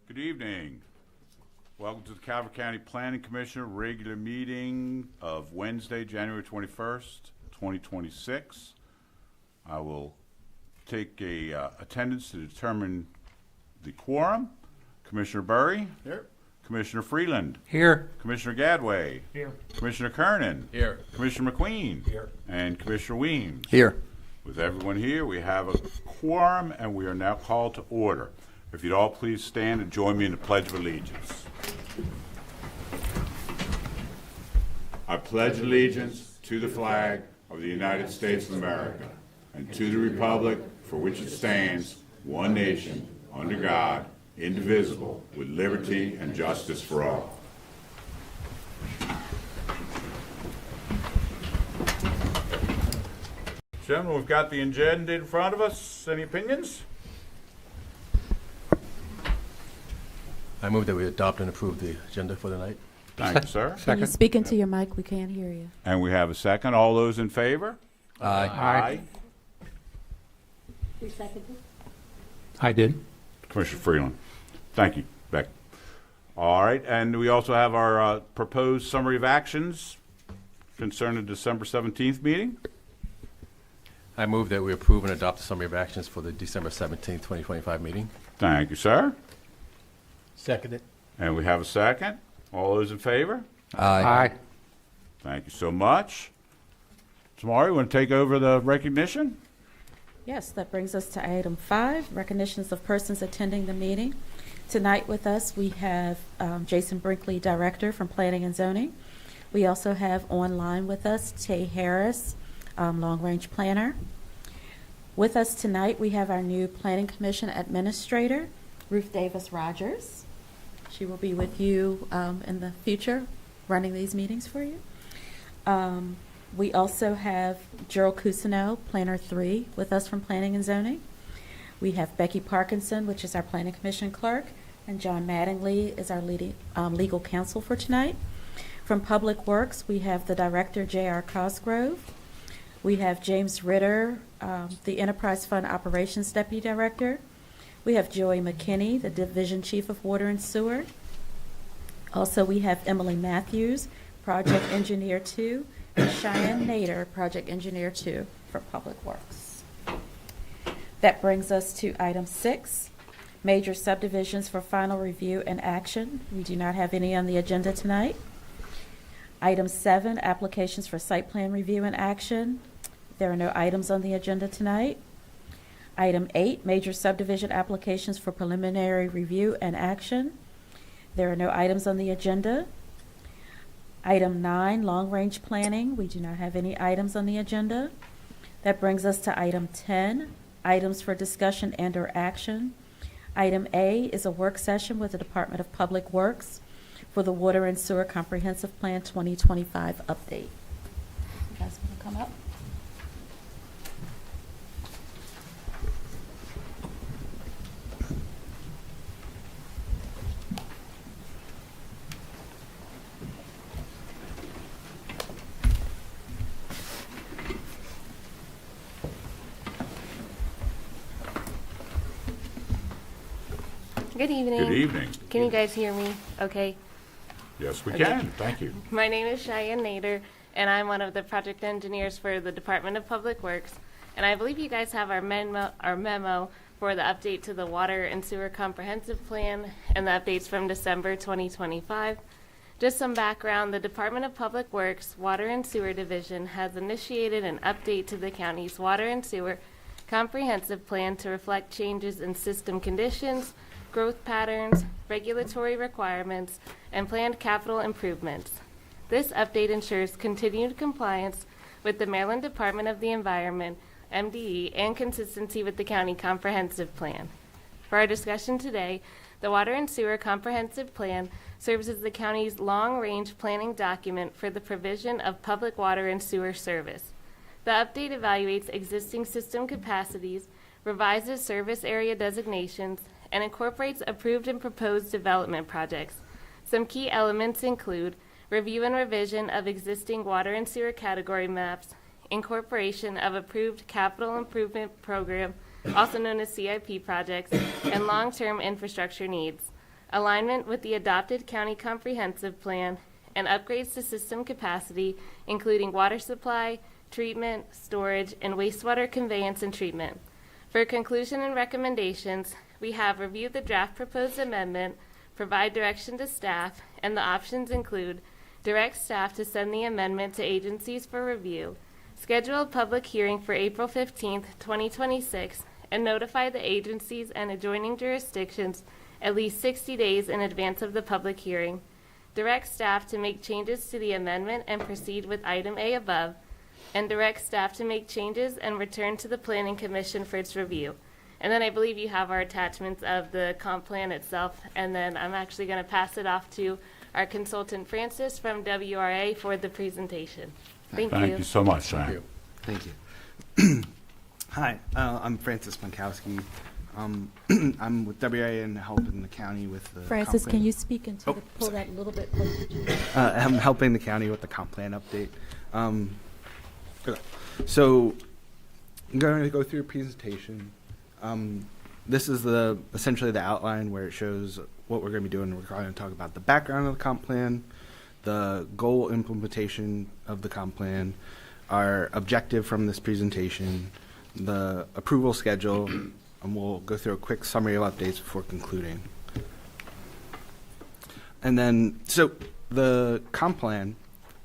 Good evening. Welcome to the Calvert County Planning Commission regular meeting of Wednesday, January 21st, 2026. I will take a attendance to determine the quorum. Commissioner Burry? Here. Commissioner Freeland? Here. Commissioner Gadway? Here. Commissioner Kernan? Here. Commissioner McQueen? Here. And Commissioner Weems? Here. With everyone here, we have a quorum, and we are now called to order. If you'd all please stand and join me in the Pledge of Allegiance. I pledge allegiance to the flag of the United States of America and to the republic for which it stands, one nation, under God, indivisible, with liberty and justice for all. Gentlemen, we've got the agenda in front of us. Any opinions? I move that we adopt and approve the agenda for the night. Thank you, sir. Can you Second. speak into your mic? We can't hear you. And we have a second. All those in favor? Aye. Who seconded? I did. Commissioner Freeland. Thank you, Beck. All right, and we also have our proposed summary of actions concerning the December 17th meeting. I move that we approve and adopt the summary of actions for the December 17th, 2025 meeting. Thank you, sir. Seconded. And we have a second. All those in favor? Aye. Thank you so much. Tamari, you want to take over the recognition? Yes, that brings us to item 5, recognitions of persons attending the meeting. Tonight with us, we have Jason Brinkley, Director from Planning and Zoning. We also have online with us Tay Harris, Long Range Planner. With us tonight, we have our new Planning Commission Administrator, Ruth Davis Rogers. She will be with you in the future, running these meetings for you. We also have Gerald Cousineau, Planner 3, with us from Planning and Zoning. We have Becky Parkinson, which is our Planning Commission Clerk, and John Mattingly is our legal counsel for tonight. From Public Works, we have the Director, J.R. Cosgrove. We have James Ritter, the Enterprise Fund Operations Deputy Director. We have Joey McKinney, the Division Chief of Water and Sewer. Also, we have Emily Matthews, Project Engineer 2, and Cheyenne Nader, Project Engineer 2 for Public Works. That brings us to item 6, major subdivisions for final review and action. We do not have any on the agenda tonight. Item 7, applications for site plan review and action. There are no items on the agenda tonight. Item 8, major subdivision applications for preliminary review and action. There are no items on the agenda. Item 9, long-range planning. We do not have any items on the agenda. That brings us to item 10, items for discussion and/or action. Item A is a work session with the Department of Public Works for the Water and Sewer Comprehensive Plan 2025 update. You guys want to come up? Good evening. Good evening. Can you guys hear me okay? Yes, we Okay. can. Thank you. My name is Cheyenne Nader, and I'm one of the project engineers for the Department of Public Works. And I believe you guys have our memo for the update to the Water and Sewer Comprehensive Plan and the updates from December 2025. Just some background, the Department of Public Works Water and Sewer Division has initiated an update to the county's Water and Sewer Comprehensive Plan to reflect changes in system conditions, growth patterns, regulatory requirements, and planned capital improvements. This update ensures continued compliance with the Maryland Department of the Environment, MDE, and consistency with the County Comprehensive Plan. For our discussion today, the Water and Sewer Comprehensive Plan serves as the county's long-range planning document for the provision of public water and sewer service. The update evaluates existing system capacities, revises service area designations, and incorporates approved and proposed development projects. Some key elements include review and revision of existing water and sewer category maps, incorporation of approved capital improvement program also known as CIP projects, and long-term infrastructure needs, alignment with the adopted county comprehensive plan, and upgrades to system capacity, including water supply, treatment, storage, and wastewater conveyance and treatment. For conclusion and recommendations, we have reviewed the draft proposed amendment, provide direction to staff, and the options include direct staff to send the amendment to agencies for review, schedule a public hearing for April 15th, 2026, and notify the agencies and adjoining jurisdictions at least 60 days in advance of the public hearing, direct staff to make changes to the amendment and proceed with item A above, and direct staff to make changes and return to the Planning Commission for its review. And then I believe you have our attachments of the comp plan itself, and then I'm actually going to pass it off to our consultant Francis from WRA for the presentation. Thank you. Thank you so much, Diane. Thank you. Hi, I'm Francis Pankowski. I'm with WA and helping the county with the Francis, comp can plan. you speak into the, pull that a little bit closer to you? I'm helping the county with the comp plan update. Okay. So I'm going to go through a presentation. This is essentially the outline where it shows what we're going to be doing. We're going to talk about the background of the comp plan, the goal implementation of the comp plan, our objective from this presentation, the approval schedule, and we'll go through a quick summary of updates before concluding. And then, so the comp plan,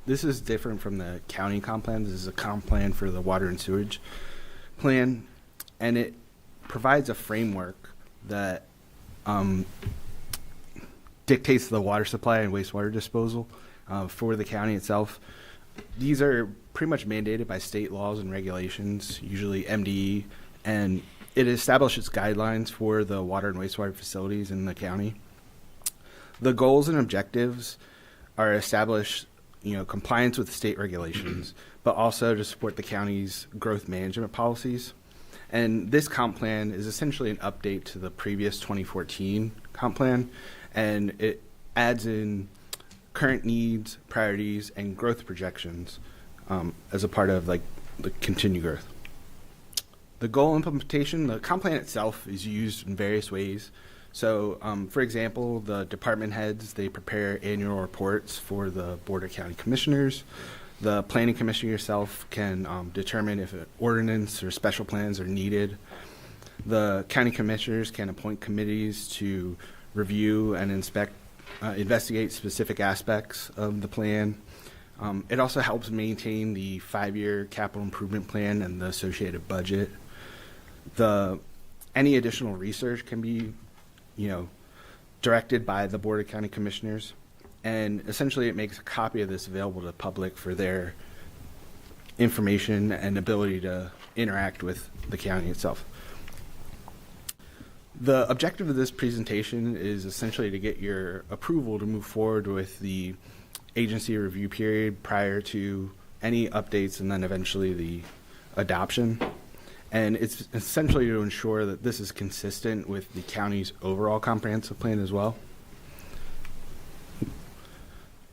this is different from the county comp plan. This is a comp plan for the water and sewage plan, and it provides a framework that dictates the water supply and wastewater disposal for the county itself. These are pretty much mandated by state laws and regulations, usually MDE, and it establishes guidelines for the water and wastewater facilities in the county. The goals and objectives are established, compliance with state regulations, but also to support the county's growth management policies. And this comp plan is essentially an update to the previous 2014 comp plan, and it adds in current needs, priorities, and growth projections as a part of the continued growth. The goal implementation, the comp plan itself is used in various ways. So, for example, the department heads, they prepare annual reports for the Board of County Commissioners. The Planning Commission yourself can determine if an ordinance or special plans are needed. The county commissioners can appoint committees to review and investigate specific aspects of the plan. It also helps maintain the 5-year capital improvement plan and the associated budget. Any additional research can be, directed by the Board of County Commissioners. And essentially it makes a copy of this available to the public for their information and ability to interact with the county itself. The objective of this presentation is essentially to get your approval to move forward with the agency review period prior to any updates and then eventually the adoption. And it's essentially to ensure that this is consistent with the county's overall comprehensive plan as well.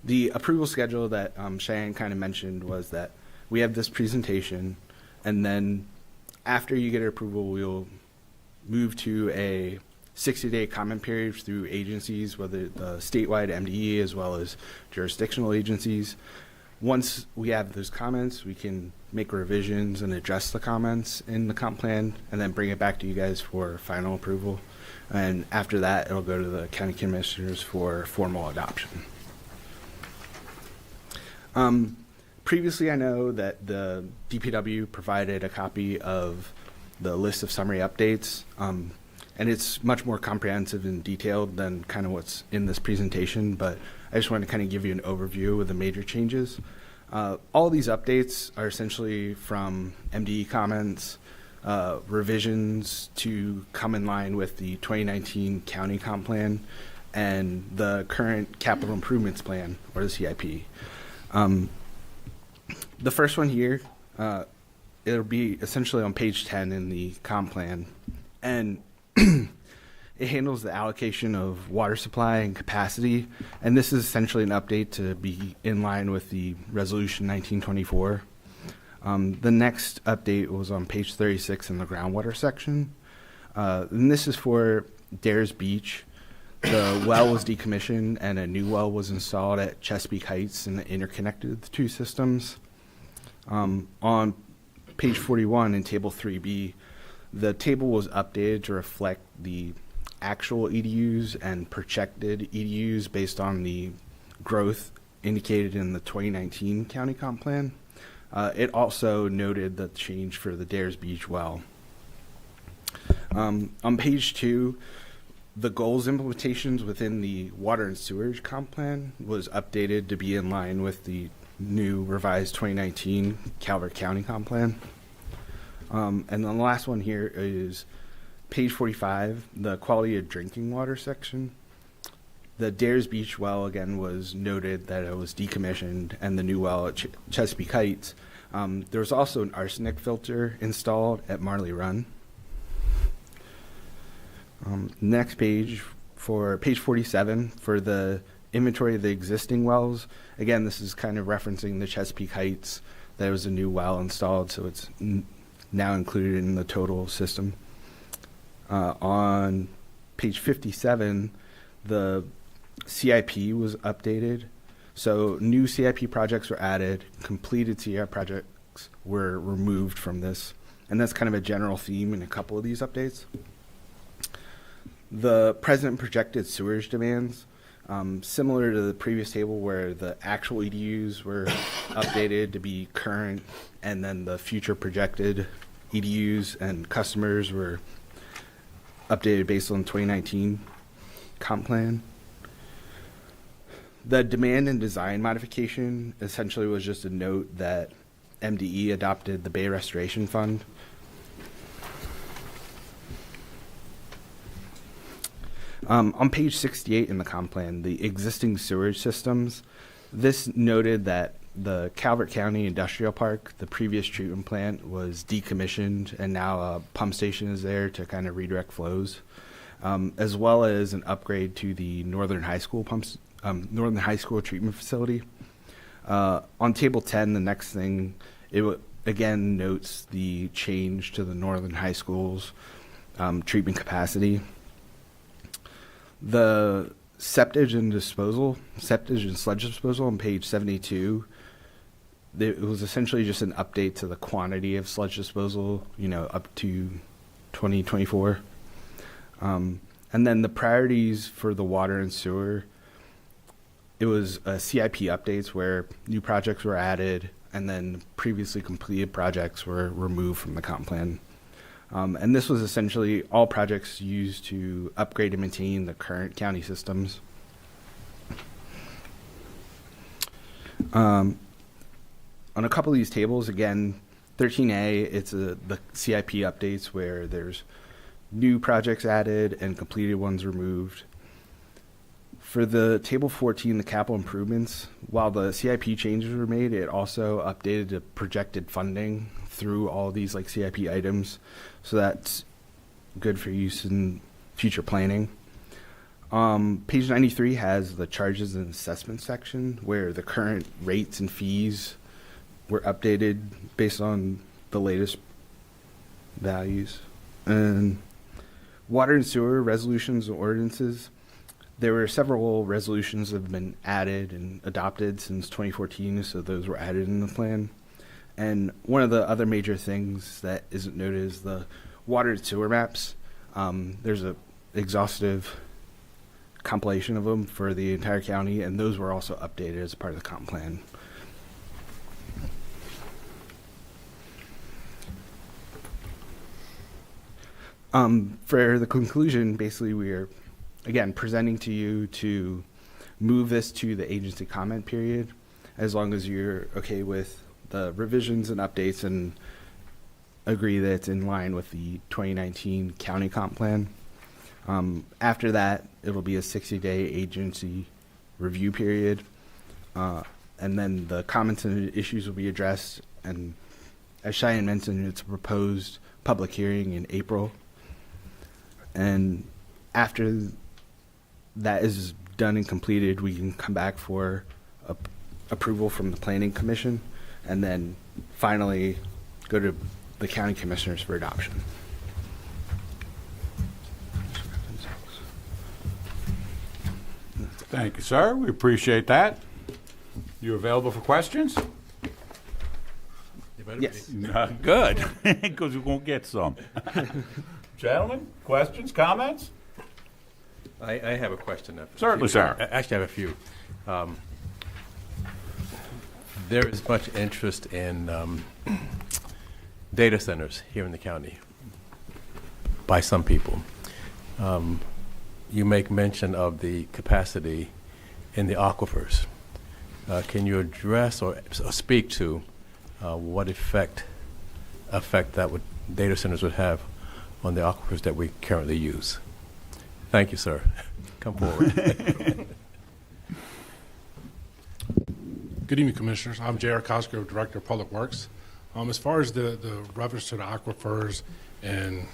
The approval schedule that Cheyenne kind of mentioned was that we have this presentation, and then after you get approval, we'll move to a 60-day comment period through agencies, whether the statewide MDE as well as jurisdictional agencies. Once we have those comments, we can make revisions and address the comments in the comp plan and then bring it back to you guys for final approval. And after that, it'll go to the county commissioners for formal adoption. Previously, I know that the DPW provided a copy of the list of summary updates, and it's much more comprehensive and detailed than kind of what's in this presentation, but I just wanted to kind of give you an overview of the major changes. All these updates are essentially from MDE comments, revisions to come in line with the 2019 county comp plan and the current capital improvements plan, or the CIP. The first one here, it'll be essentially on page 10 in the comp plan, and it handles the allocation of water supply and capacity, and this is essentially an update to be in line with the Resolution 1924. The next update was on page 36 in the groundwater section, And this is for Dares Beach. The well was decommissioned and a new well was installed at Chesapeake Heights and interconnected the two systems. On page 41 in table 3B, the table was updated to reflect the actual EDUs and projected EDUs based on the growth indicated in the 2019 county comp plan. It also noted the change for the Dares Beach well. On page 2, the goals implementations within the water and sewage comp plan was updated to be in line with the new revised 2019 Calvert County comp plan. And then the last one here is page 45, the quality of drinking water section. The Dares Beach well, again, was noted that it was decommissioned, and the new well at Chesapeake Heights. There was also an arsenic filter installed at Marley Run. Next page, for page 47, for the inventory of the existing wells. Again, this is kind of referencing the Chesapeake Heights. There was a new well installed, so it's now included in the total system. On page 57, the CIP was updated. So new CIP projects were added, completed CIP projects were removed from this. And that's kind of a general theme in a couple of these updates. The present projected sewage demands, similar to the previous table where the actual EDUs were updated to be current, and then the future projected EDUs and customers were updated based on 2019 comp plan. The demand and design modification essentially was just a note that MDE adopted the Bay Restoration Fund. On page 68 in the comp plan, the existing sewage systems, this noted that the Calvert County Industrial Park, the previous treatment plant, was decommissioned, and now a pump station is there to kind of redirect flows, as well as an upgrade to the Northern High School Northern High School treatment facility. On table 10, the next thing, again notes the change to the Northern High School's treatment capacity. The septage and sludge disposal on page 72, it was essentially just an update to the quantity of sludge disposal, up to 2024. And then the priorities for the water and sewer, it was CIP updates where new projects were added and then previously completed projects were removed from the comp plan. And this was essentially all projects used to upgrade and maintain the current county systems. On a couple of these tables, again, 13A, it's the CIP updates where there's new projects added and completed ones removed. For the table 14, the capital improvements, while the CIP changes were made, it also updated the projected funding through all these CIP items. So that's good for use in future planning. Page 93 has the charges and assessment section where the current rates and fees were updated based on the latest values. And water and sewer resolutions and ordinances, there were several resolutions that have been added and adopted since 2014, so those were added in the plan. And one of the other major things that isn't noted is the water and sewer maps. There's a exhaustive compilation of them for the entire county, and those were also updated as part of the comp plan. For the conclusion, basically we are, again, presenting to you to move this to the agency comment period, as long as you're okay with the revisions and updates and agree that it's in line with the 2019 county comp plan. After that, it'll be a 60-day agency review period, and then the comments and issues will be addressed. And as Cheyenne mentioned, it's a proposed public hearing in April. And after that is done and completed, we can come back for approval from the Planning Commission, and then finally go to the county commissioners for adoption. Thank you, sir. We appreciate that. You available for questions? Yes. Good, because we won't get some. Gentlemen, questions, comments? I have a question. Certainly, sir. Actually, I have a few. There is much interest in data centers here in the county by some people. You make mention of the capacity in the aquifers. Can you address or speak to what effect that data centers would have on the aquifers that we currently use? Thank you, sir. Come forward. Good evening, Commissioners. I'm J.R. Cosgrove, Director of Public Works. As far as the reference to the aquifers and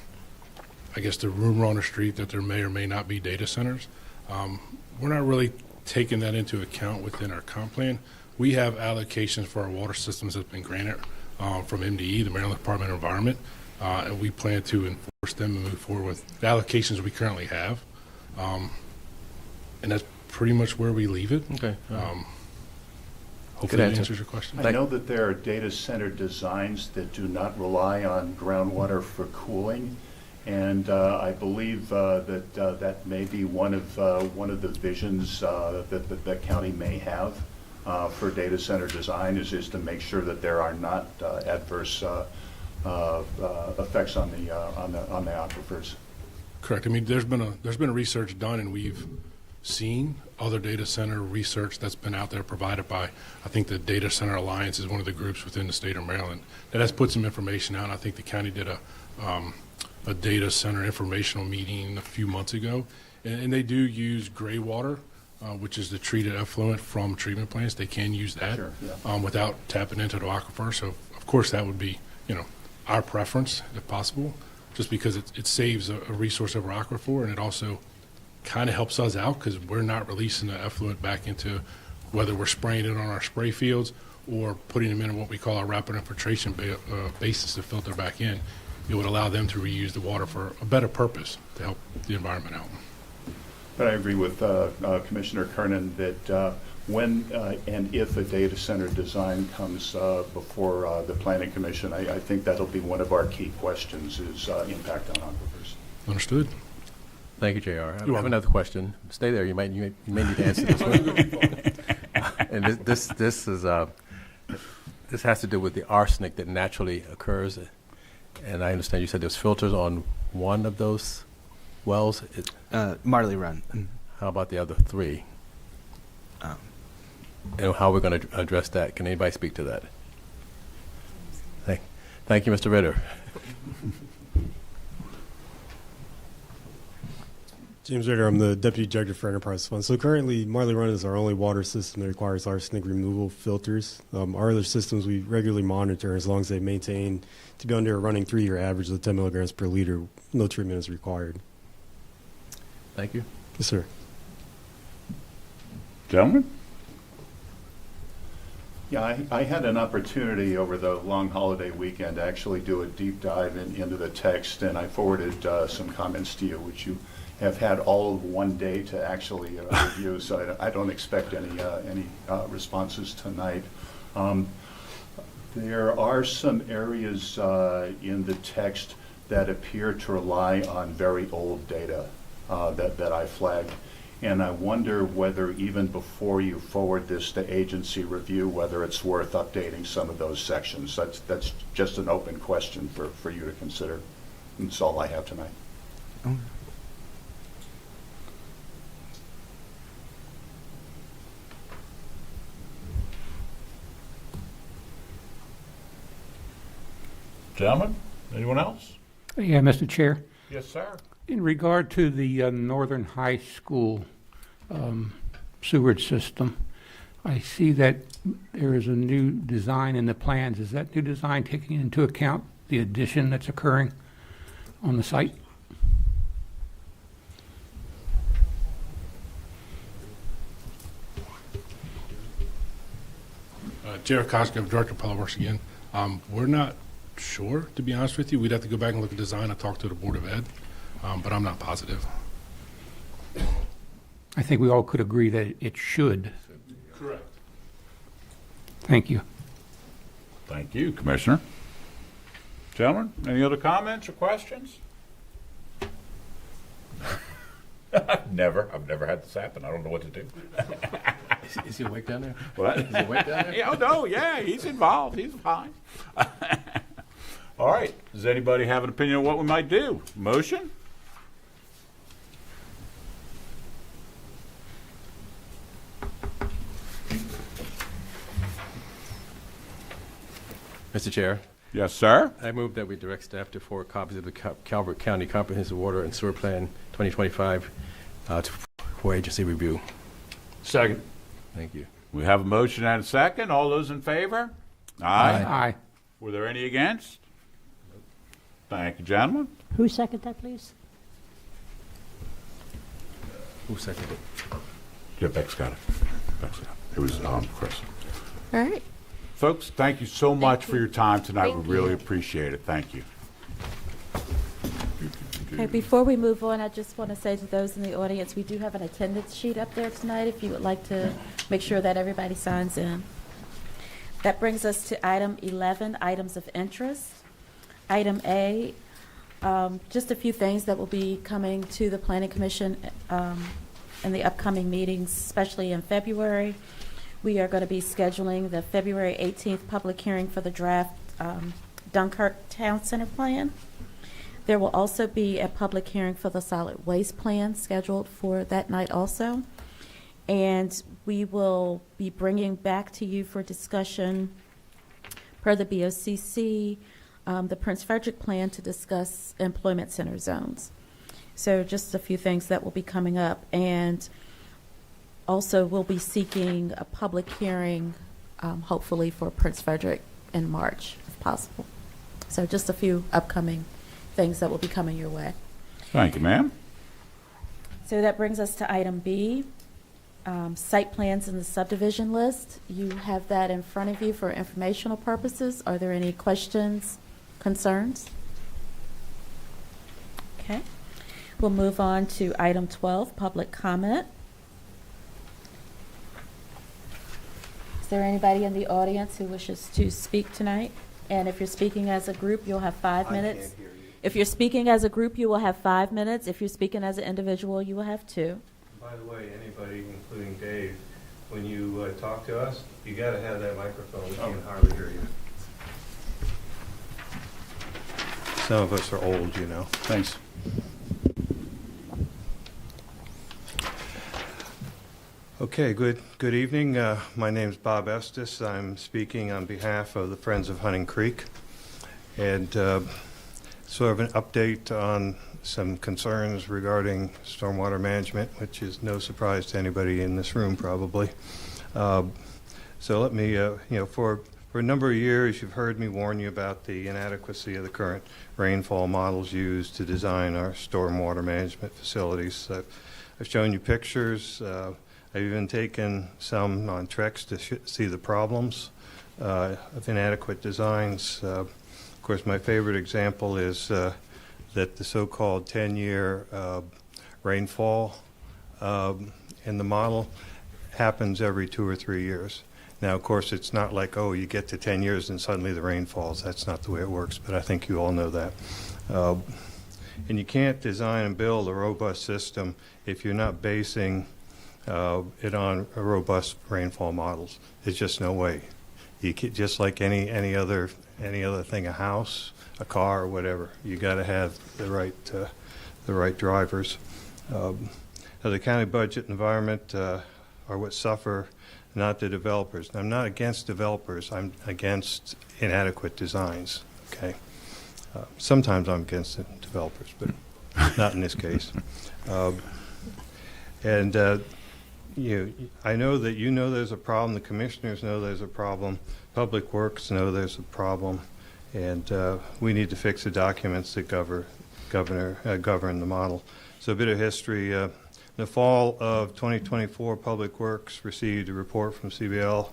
I guess the rumor on the street that there may or may not be data centers, we're not really taking that into account within our comp plan. We have allocations for our water systems that's been granted from MDE, the Maryland Department of Environment, and we plan to enforce them and move forward with the allocations we currently have. And that's pretty much where we leave it. Okay. Hopefully that answer. answers your question. I know that there are data center designs that do not rely on groundwater for cooling, and I believe that may be one of the visions that the county may have for data center design is to make sure that there are not adverse effects on the aquifers. Correct. I mean, there's been a research done, and we've seen other data center research that's been out there provided by, I think the Data Center Alliance is one of the groups within the state of Maryland that has put some information out. And I think the county did a data center informational meeting a few months ago, and they do use gray water, which is the treated effluent from treatment plants. They can use that Sure, yeah. without tapping into the aquifer. So of course that would be, our preference if possible, just because it saves a resource of our aquifer, and it also kind of helps us out because we're not releasing the effluent back into, whether we're spraying it on our spray fields or putting them in what we call our rapid infiltration bases to filter back in. It would allow them to reuse the water for a better purpose to help the environment out. But I agree with Commissioner Kernan that when and if a data center design comes before the Planning Commission, I think that'll be one of our key questions is impact on aquifers. Understood? Thank you, JR. I have welcome. another question. Stay there. You may need to answer this one. And this has to do with the arsenic that naturally occurs. And I understand you said there's filters on one of those wells. Marley Run. How about the other three? And how we're going to address that? Can anybody speak to that? Thank you, Mr. Ritter. James Ritter, I'm the Deputy Director for Enterprise Fund. So currently, Marley Run is our only water system that requires arsenic removal filters. Our other systems we regularly monitor as long as they maintain to be under a running 3-year average of 10 milligrams per liter. No treatment is required. Thank you. Yes, sir. Gentlemen? Yeah, I had an opportunity over the long holiday weekend to actually do a deep dive into the text, and I forwarded some comments to you, which you have had all of one day to actually review, so I don't expect any responses tonight. There are some areas in the text that appear to rely on very old data that I flagged. And I wonder whether even before you forward this to agency review, whether it's worth updating some of those sections. That's just an open question for you to consider. And that's all I have tonight. Gentlemen, anyone else? Yeah, Mr. Chair. Yes, sir. In regard to the Northern High School sewage system, I see that there is a new design in the plans. Is that new design taking into account the addition that's occurring on the site? Jared Cosgrove, Director of Public Works again. We're not sure, to be honest with you. We'd have to go back and look at design and talk to the Board of Ed, but I'm not positive. I think we all could agree that it should. Correct. Thank you. Thank you, Commissioner. Gentlemen, any other comments or questions? I've never had this happen. I don't know what to do. Is he awake down there? What? Is he awake down there? Yeah, oh, no, yeah, he's involved. He's fine. All right. Does anybody have an opinion of what we might do? Motion? Mr. Chair, Yes, sir. I move that we direct staff to forward copies of the Calvert County Comprehensive Water and Sewer Plan 2025 for agency review. Second. Thank you. We have a motion and a second. All those in favor? Aye. Were there any against? Thank you, gentlemen. Who seconded that, please? Who seconded it? Yeah, Beck's got it. Beck's got it. It was Chris. All right. Folks, thank you so much for your time tonight. Thank We really you. appreciate it. Thank you. Okay, before we move on, I just want to say to those in the audience, we do have an attendance sheet up there tonight if you would like to make sure that everybody signs in. That brings us to item 11, items of interest. Item A, just a few things that will be coming to the Planning Commission in the upcoming meetings, especially in February. We are going to be scheduling the February 18th public hearing for the draft Dunkirk Town Center Plan. There will also be a public hearing for the solid waste plan scheduled for that night also. And we will be bringing back to you for discussion per the BOCC, the Prince Frederick Plan to discuss employment center zones. So just a few things that will be coming up. And also we'll be seeking a public hearing, hopefully for Prince Frederick in March, if possible. So just a few upcoming things that will be coming your way. Thank you, ma'am. So that brings us to item B, site plans in the subdivision list. You have that in front of you for informational purposes. Are there any questions, concerns? Okay. We'll move on to item 12, public comment. Is there anybody in the audience who wishes to speak tonight? And if you're speaking as a group, you'll have 5 minutes. If you're speaking as a group, you will have 5 minutes. If you're speaking as an individual, you will have 2. By the way, anybody, including Dave, when you talk to us, you got to have that microphone. We can hardly hear you. Some of us are old, you know. Thanks. Okay, good evening. My name's Bob Estes. I'm speaking on behalf of the Friends of Hunting Creek. And sort of an update on some concerns regarding stormwater management, which is no surprise to anybody in this room probably. So let me, for a number of years you've heard me warn you about the inadequacy of the current rainfall models used to design our stormwater management facilities. I've shown you pictures. I've even taken some on treks to see the problems of inadequate designs. Of course, my favorite example is that the so-called 10-year rainfall in the model happens every 2 or 3 years. Now, of course, it's not like, oh, you get to 10 years and suddenly the rain falls. That's not the way it works, but I think you all know that. And you can't design and build a robust system if you're not basing it on a robust rainfall models. There's just no way. You can, just like any other thing, a house, a car, or whatever. You got to have the right drivers. The county budget environment are what suffer, not the developers. I'm not against developers. I'm against inadequate designs. Okay. Sometimes I'm against the developers, but not in this case. I know that you know there's a problem. The commissioners know there's a problem. Public Works know there's a problem, and we need to fix the documents that govern the model. So a bit of history. In the fall of 2024, Public Works received a report from CBL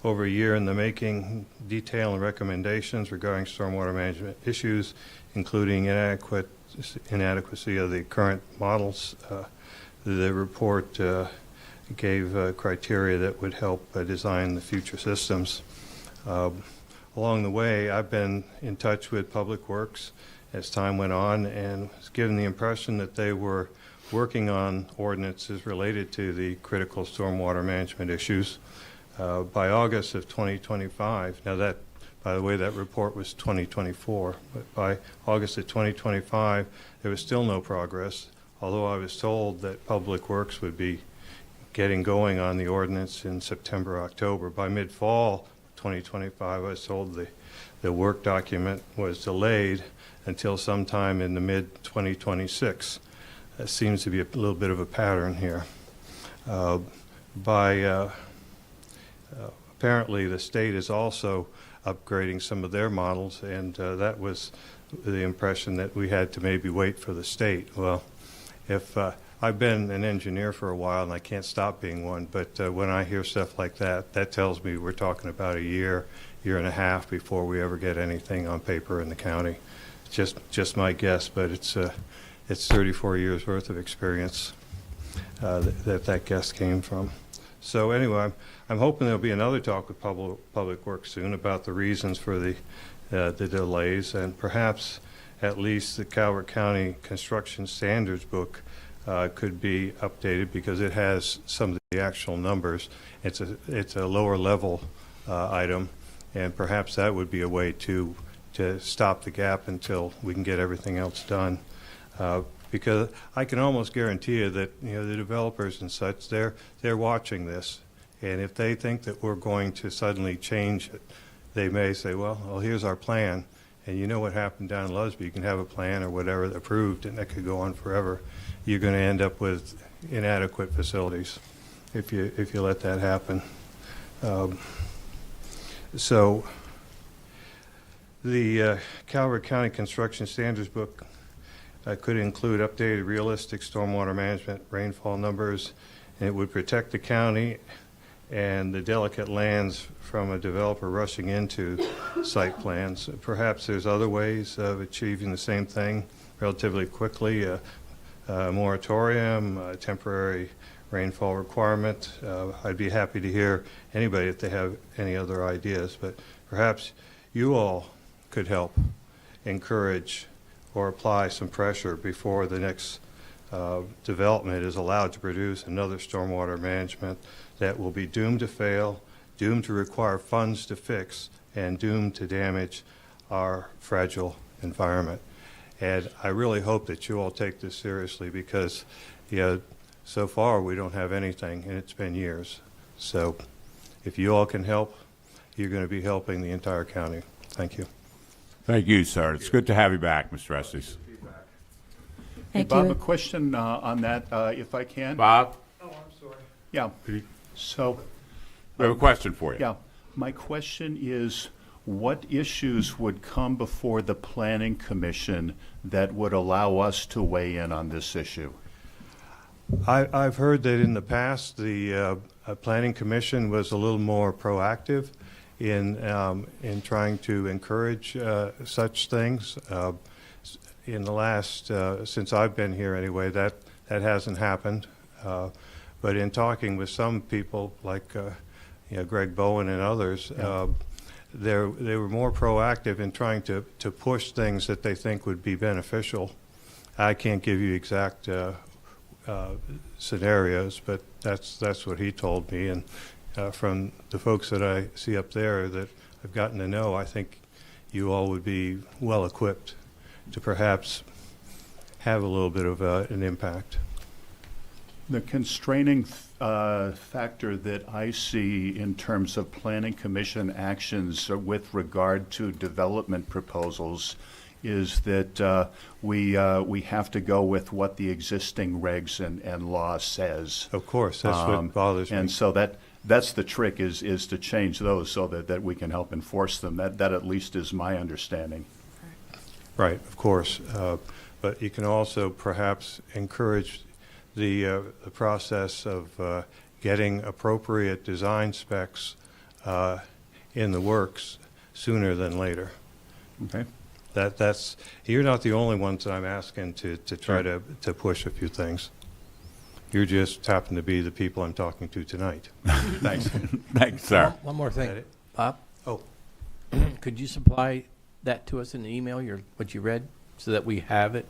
over a year in the making, detailing recommendations regarding stormwater management issues, including inadequacy of the current models. the report gave criteria that would help design the future systems. Along the way, I've been in touch with Public Works as time went on and was given the impression that they were working on ordinances related to the critical stormwater management issues. By August of 2025, now that, by the way, that report was 2024, but by August of 2025, there was still no progress, although I was told that Public Works would be getting going on the ordinance in September, October. By mid-fall 2025, I was told the work document was delayed until sometime in the mid-2026. That seems to be a little bit of a pattern here. Apparently the state is also upgrading some of their models, and that was the impression that we had to maybe wait for the state. Well, if I've been an engineer for a while and I can't stop being one, but when I hear stuff like that, that tells me we're talking about a year and a half before we ever get anything on paper in the county. Just my guess, but it's 34 years worth of experience that guess came from. So anyway, I'm hoping there'll be another talk with Public Works soon about the reasons for the delays, and perhaps at least the Calvert County Construction Standards book could be updated because it has some of the actual numbers. It's a lower level item, and perhaps that would be a way to stop the gap until we can get everything else done. Because I can almost guarantee you that the developers and such, they're watching this, and if they think that we're going to suddenly change it, they may say, well, here's our plan, and you know what happened down in Lusby. You can have a plan or whatever approved, and that could go on forever. You're going to end up with inadequate facilities if you let that happen. So the Calvert County Construction Standards book could include updated realistic stormwater management rainfall numbers, and it would protect the county and the delicate lands from a developer rushing into site plans. Perhaps there's other ways of achieving the same thing relatively quickly, a moratorium, a temporary rainfall requirement. I'd be happy to hear anybody if they have any other ideas, but perhaps you all could help encourage or apply some pressure before the next development is allowed to produce another stormwater management that will be doomed to fail, doomed to require funds to fix, and doomed to damage our fragile environment. And I really hope that you all take this seriously because, so far we don't have anything, and it's been years. So if you all can help, you're going to be helping the entire county. Thank you. Thank you, sir. It's good to have you back, Mr. Estes. Hey, Thank Bob, you. a question on that, if I can. Bob, Oh, I'm sorry. Yeah. So, we have a question for you. yeah, my question is, what issues would come before the Planning Commission that would allow us to weigh in on this issue? I've heard that in the past the Planning Commission was a little more proactive in trying to encourage such things. In the last, since I've been here anyway, that hasn't happened. But in talking with some people like Greg Bowen and others, they were more proactive in trying to push things that they think would be beneficial. I can't give you exact scenarios, but that's what he told me. And from the folks that I see up there that I've gotten to know, I think you all would be well equipped to perhaps have a little bit of an impact. The constraining factor that I see in terms of Planning Commission actions with regard to development proposals is that we have to go with what the existing regs and law says. Of course, that's what bothers me. And so that's the trick is to change those so that we can help enforce them. That at least is my understanding. Right, of course. But you can also perhaps encourage the process of getting appropriate design specs in the works sooner than later. Okay. That's you're not the only ones that I'm asking to try to push a few things. You just happen to be the people I'm talking to tonight. Thanks. Thanks, sir. One more thing. That it? Bob, Oh, could you supply that to us in the email, what you read, so that we have it?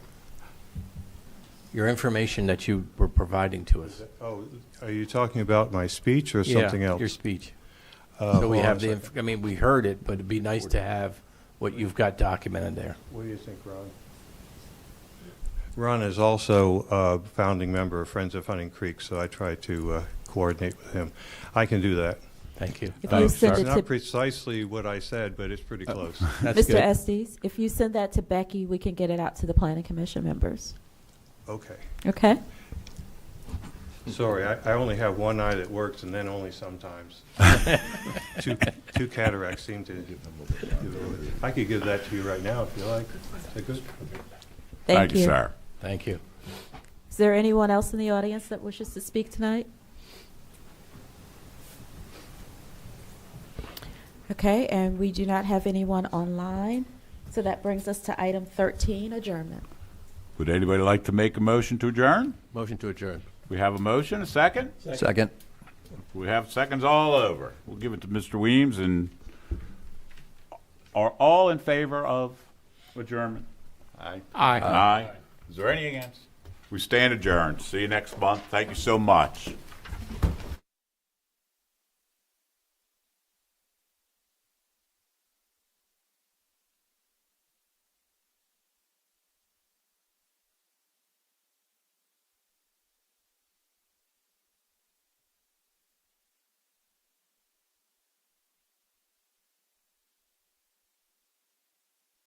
Your information that you were providing to us. oh, are you talking about my speech or something Yeah, else? your speech. Uh, So we hold have on a the, second. I mean, we heard it, but it'd be nice to have what you've got documented there. What do you think, Ron? Ron is also a founding member of Friends of Hunting Creek, so I try to coordinate with him. I can do that. Thank you. If you Thanks, send sir. it It's to not precisely what I said, but it's pretty close. That's Mr. good. Estes, if you send that to Becky, we can get it out to the planning commission members. Okay. Okay? Sorry, I only have one eye that works, and then only sometimes. Two cataracts seem to give it. I could give that to you right now if you like. Is that good? Thank you. sir. Thank you. Is there anyone else in the audience that wishes to speak tonight? Okay, and we do not have anyone online, so that brings us to item 13, adjournment. Would anybody like to make a motion to adjourn? Motion to adjourn. We have a motion, a second? Second. We have seconds all over. We'll give it to Mr. Weems, and are all in favor of adjournment? Aye. Aye. Aye. Is there any against? We stand adjourned. See you next month. Thank you so much.